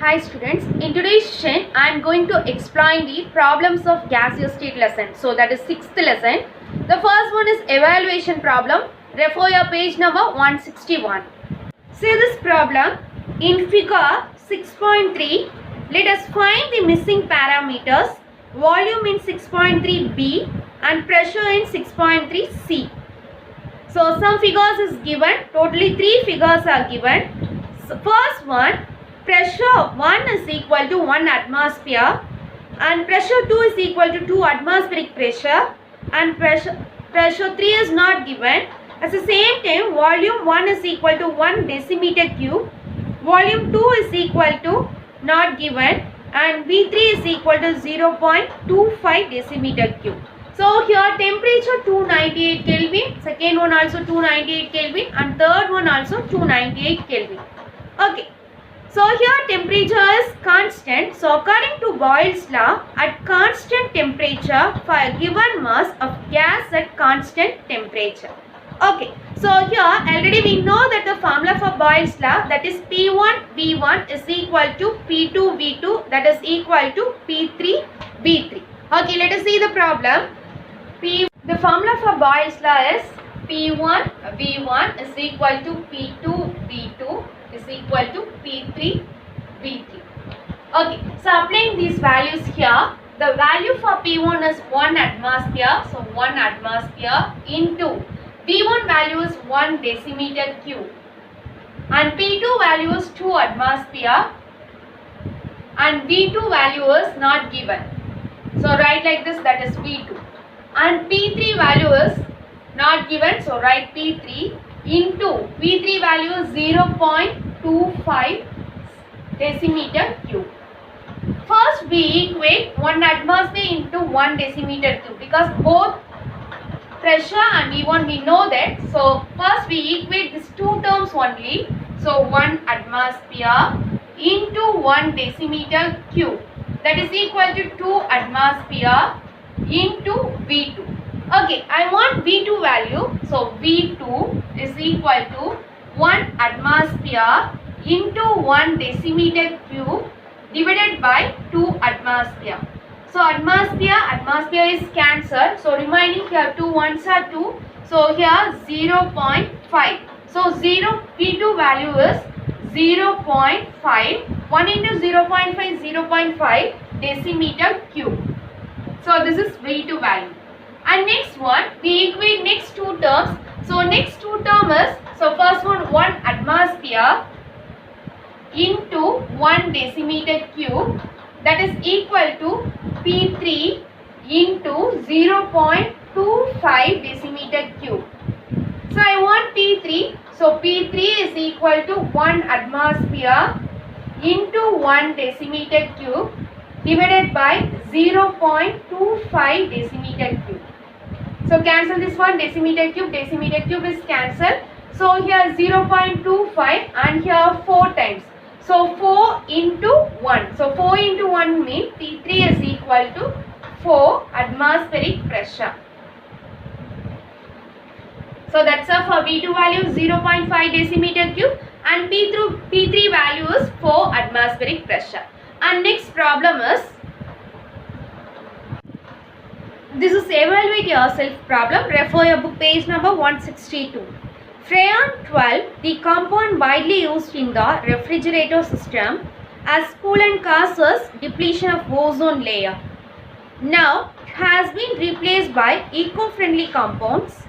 Hi students, in today's session I am going to explain the problems of gaseous state lesson. So that is 6th lesson. The first one is evaluation problem. Refer your page number 161. See this problem. In figure 6.3, let us find the missing parameters. Volume in 6.3b and pressure in 6.3c. So some figures is given. Totally 3 figures are given. So first one, pressure 1 is equal to 1 atmosphere and pressure 2 is equal to 2 atmospheric pressure and pressure 3 is not given. At the same time, volume 1 is equal to 1 decimeter cube, volume 2 is equal to not given and V3 is equal to 0.25 decimeter cube. So here temperature 298 Kelvin, second one also 298 Kelvin and third one also 298 Kelvin. Okay. So here temperature is constant. So according to Boyle's law, at constant temperature for a given mass of gas at constant temperature. Okay. So here already we know that the formula for Boyle's law, that is P1 V1 is equal to P2 V2, that is equal to P3 V3. Okay, let us see the problem. The formula for Boyle's law is P1 V1 is equal to P2 V2 is equal to P3 V3. Okay, so applying these values here, the value for P1 is 1 atmosphere, so 1 atmosphere into V1 value is 1 decimeter cube and P2 value is 2 atmosphere and V2 value is not given. So write like this, that is V2, and P3 value is not given, so write P3 into V3 value is 0.25 decimeter cube. First we equate 1 atmosphere into 1 decimeter cube because both pressure and V1 we know that. So first we equate these two terms only. So 1 atmosphere into 1 decimeter cube, that is equal to 2 atmosphere into V2. Okay, I want V2 value. So V2 is equal to 1 atmosphere into 1 decimeter cube divided by 2 atmosphere. So atmosphere is cancelled. So remaining here 2 ones are 2. So here 0.5. So V2 value is 0.5. 1 into 0.5 0.5 decimeter cube. So this is V2 value. And next one, we equate next two terms. So next two terms is, so first one 1 atmosphere into 1 decimeter cube, that is equal to P3 into 0.25 decimeter cube. So I want P3. So P3 is equal to 1 atmosphere into 1 decimeter cube divided by 0.25 decimeter cube. So cancel this one, decimeter cube is cancelled. So here 0.25 and here 4 times. So 4 into 1. So 4 into 1 means P3 is equal to 4 atmospheric pressure. So that's all for V2 value 0.5 decimeter cube and P3 value is 4 atmospheric pressure. And next problem is, this is evaluate yourself problem. Refer your book page number 162. Freon 12, the compound widely used in the refrigerator system as coolant causes depletion of ozone layer. Now it has been replaced by eco-friendly compounds.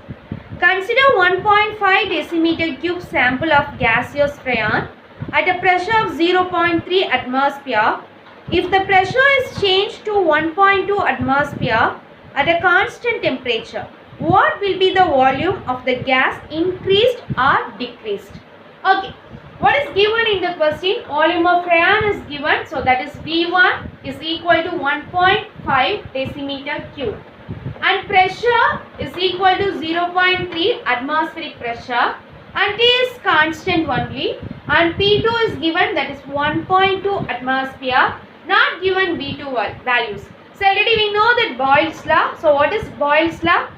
Consider 1.5 decimeter cube sample of gaseous freon at a pressure of 0.3 atmosphere. If the pressure is changed to 1.2 atmosphere at a constant temperature, what will be the volume of the gas, increased or decreased? Okay, what is given in the question? Volume of freon is given, so that is V1 is equal to 1.5 decimeter cube and pressure is equal to 0.3 atmospheric pressure and T is constant only and P2 is given, that is 1.2 atmosphere, not given V2 values. So already we know that Boyle's law. So what is Boyle's law?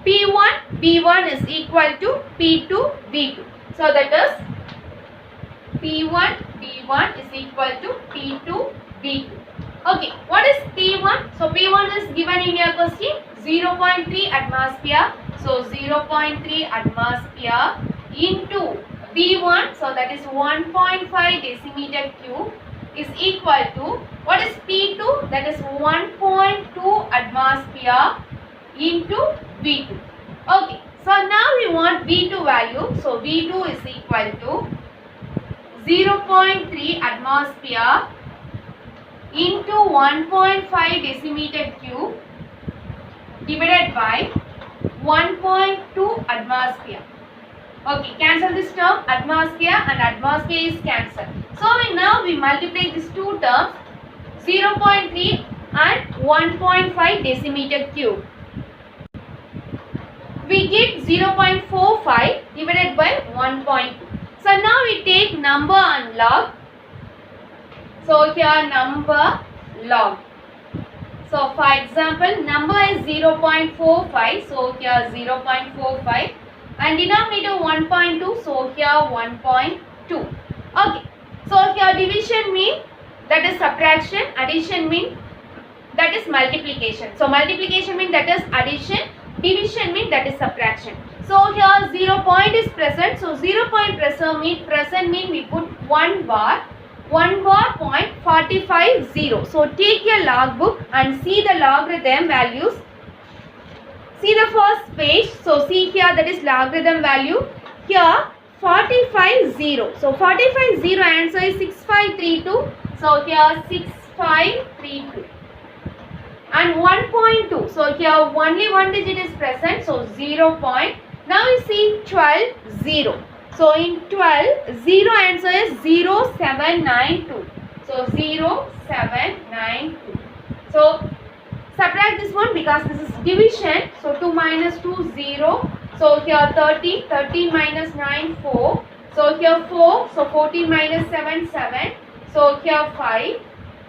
P1 V1 is equal to P2 V2. So that is P1 V1 is equal to P2 V2. Okay, what is P1? So P1 is given in your question 0.3 atmosphere. So 0.3 atmosphere into V1, so that is 1.5 decimeter cube is equal to, what is P2? That is 1.2 atmosphere into V2. Okay, so now we want V2 value. So V2 is equal to 0.3 atmosphere into 1.5 decimeter cube divided by 1.2 atmosphere. Okay, cancel this term, atmosphere and atmosphere is cancelled. So now we multiply these two terms, 0.3 and 1.5 decimeter cube. We get 0.45 divided by 1.2. So now we take number and log. So here number, log. So for example, number is 0.45. So here 0.45 and denominator 1.2. So here 1.2. Okay. So here division mean that is subtraction, addition mean that is multiplication. So multiplication mean that is addition, division mean that is subtraction. So here 0 point is present. So 0 point present mean we put 1 bar point 45 0. So take your logbook and see the logarithm values. See the first page. So see here, that is logarithm value. Here 45 0. So 45 0 answer is 6532. So here 6532. And 1.2. So here only one digit is present. So 0 point. Now you see 12 0. So in 12 0 answer is 0792. So 0792. So subtract this one because this is division. So 2 minus 2 0. So here 30. 30 minus 9 4. So here 4. So 14 minus 7 7. So here 5.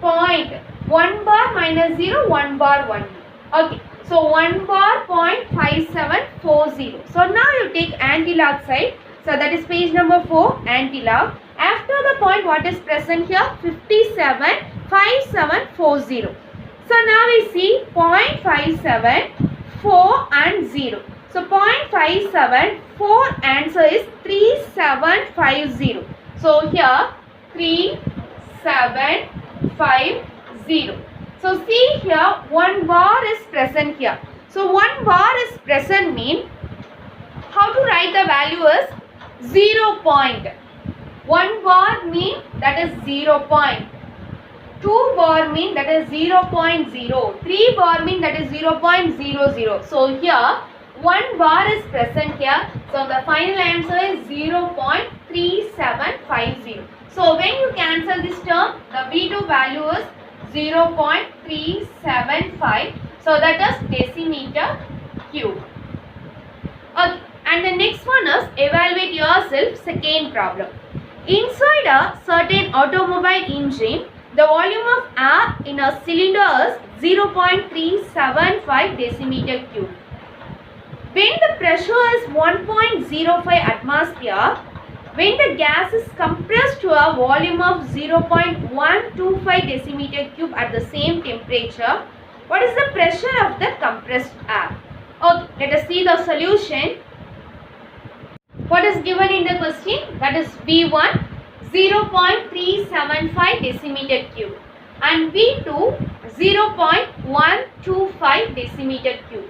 Point 1 bar minus 0, 1 bar 1. Okay. So 1 bar point 5740. So now you take anti-log side. So that is page number 4, anti-log. After the point, what is present here? 575740. So now we see 0.57, 4 and 0. So 0.57, 4 answer is 3750. So here 3750. So see here 1 bar is present here. So 1 bar is present mean, how to write the value is 0 point. 1 bar mean that is 0 point. 2 bar mean that is 0.0. 3 bar mean that is 0.00. So here 1 bar is present here. So the final answer is 0.3750. So when you cancel this term, the V2 value is 0.375. So that is decimeter cube. Okay. And the next one is evaluate yourself, second problem. Inside a certain automobile engine, the volume of air in a cylinder is 0.375 decimeter cube. When the pressure is 1.05 atmosphere, when the gas is compressed to a volume of 0.125 decimeter cube at the same temperature, what is the pressure of the compressed air? Okay, let us see the solution. What is given in the question? That is V1 0.375 decimeter cube and V2 0.125 decimeter cube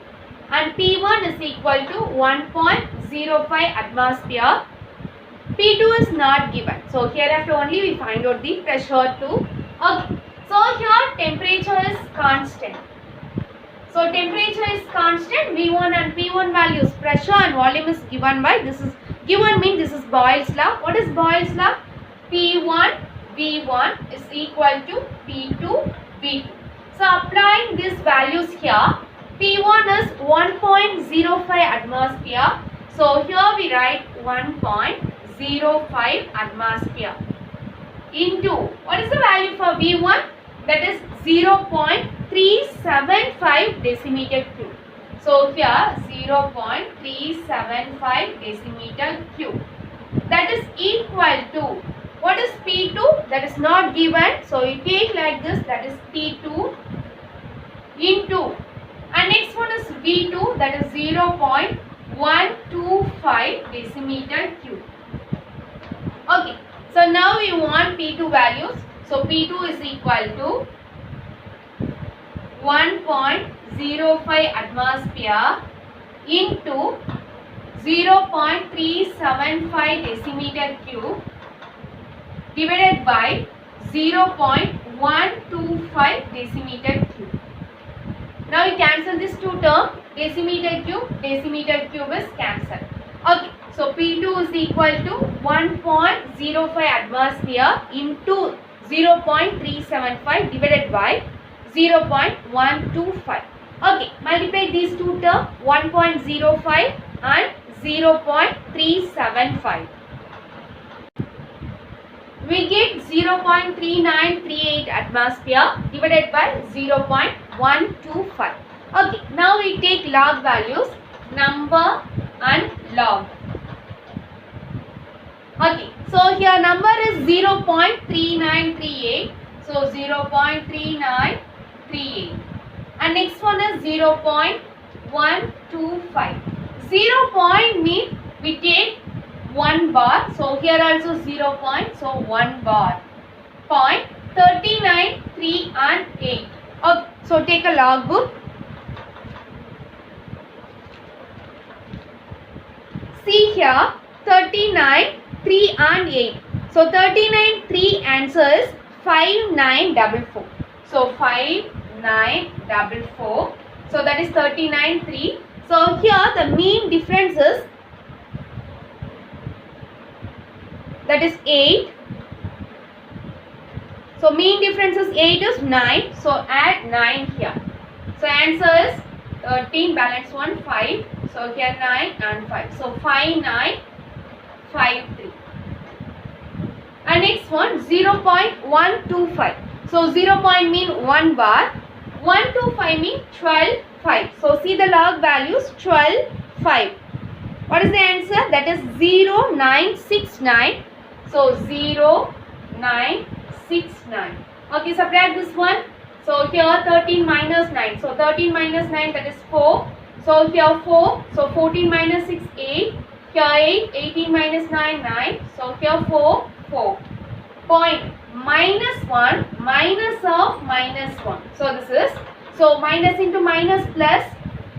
and P1 is equal to 1.05 atmosphere. P2 is not given. So hereafter only we find out the pressure too. Okay. So here temperature is constant. So temperature is constant. V1 and P1 values, pressure and volume is given by, this is given means this is Boyle's law. What is Boyle's law? P1 V1 is equal to P2 V2. So applying these values here, P1 is 1.05 atmosphere. So here we write 1.05 atmosphere into, what is the value for V1? That is 0.375 decimeter cube. So here 0.375 decimeter cube. That is equal to What is P2? That is not given. So you take like this, that is P2 into, and next one is V2, that is 0.125 decimeter cube. Okay, so now we want P2 values. So P2 is equal to 1.05 atmosphere into 0.375 decimeter cube divided by 0.125 decimeter cube. Now you cancel this two terms, decimeter cube is cancelled. Okay, so P2 is equal to 1.05 atmosphere into 0.375 divided by 0.125. Okay, multiply these two terms, 1.05 and 0.375. We get 0.3938 atmosphere divided by 0.125. Okay, now we take log values, number and log. Okay, so here number is 0.3938. So 0.3938. And next one is 0.125. 0 point means we take 1 bar. So here also 0 point. So 1 bar. Point 39, 3 and 8. Okay, so take a log book. See here 39, 3 and 8. So 39, 3 answer is 5944. So 5944. So that is 39, 3. So here the mean difference is, that is 8. So mean difference is 8 is 9. So add 9 here. So answer is 13, balance 1, 5. So here 9 and 5. So 5953. And next one 0.125. So 0 point mean 1 bar. 125 mean 12, 5. So see the log values, 12, 5. What is the answer? That is 0969. So 0969. Okay, subtract this one. So here 13 minus 9. So 13 minus 9, that is 4. So here 4. So 14 minus 6, 8. Here 8. 18 minus 9, 9. So here 4, 4. Point minus 1, minus of minus 1. So this is, so minus into minus plus.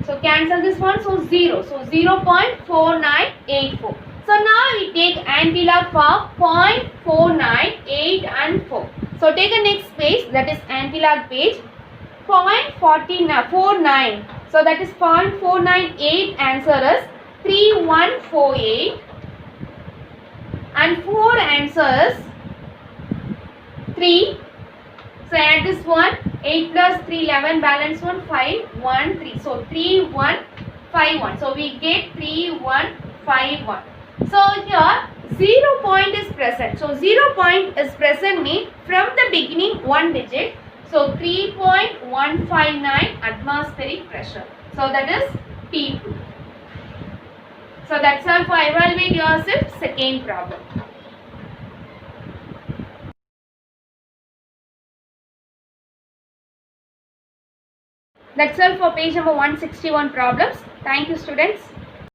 So cancel this one. So 0. So 0.4984. So now we take antilog for 0.498 and 4. So take a next page, that is antilog page. 0.49. So that is 0.498, answer is 3148. And 4 answers 3. So add this one, 8 plus 3, 11, balance 1, 5, 1, 3. So 3151. So we get 3151. So here 0 point is present. So 0 point is present means from the beginning 1 digit. So 3.159 atmospheric pressure. So that is P2. So that's all for evaluate yourself. Second problem. That's all for page number 161 problems. Thank you, students.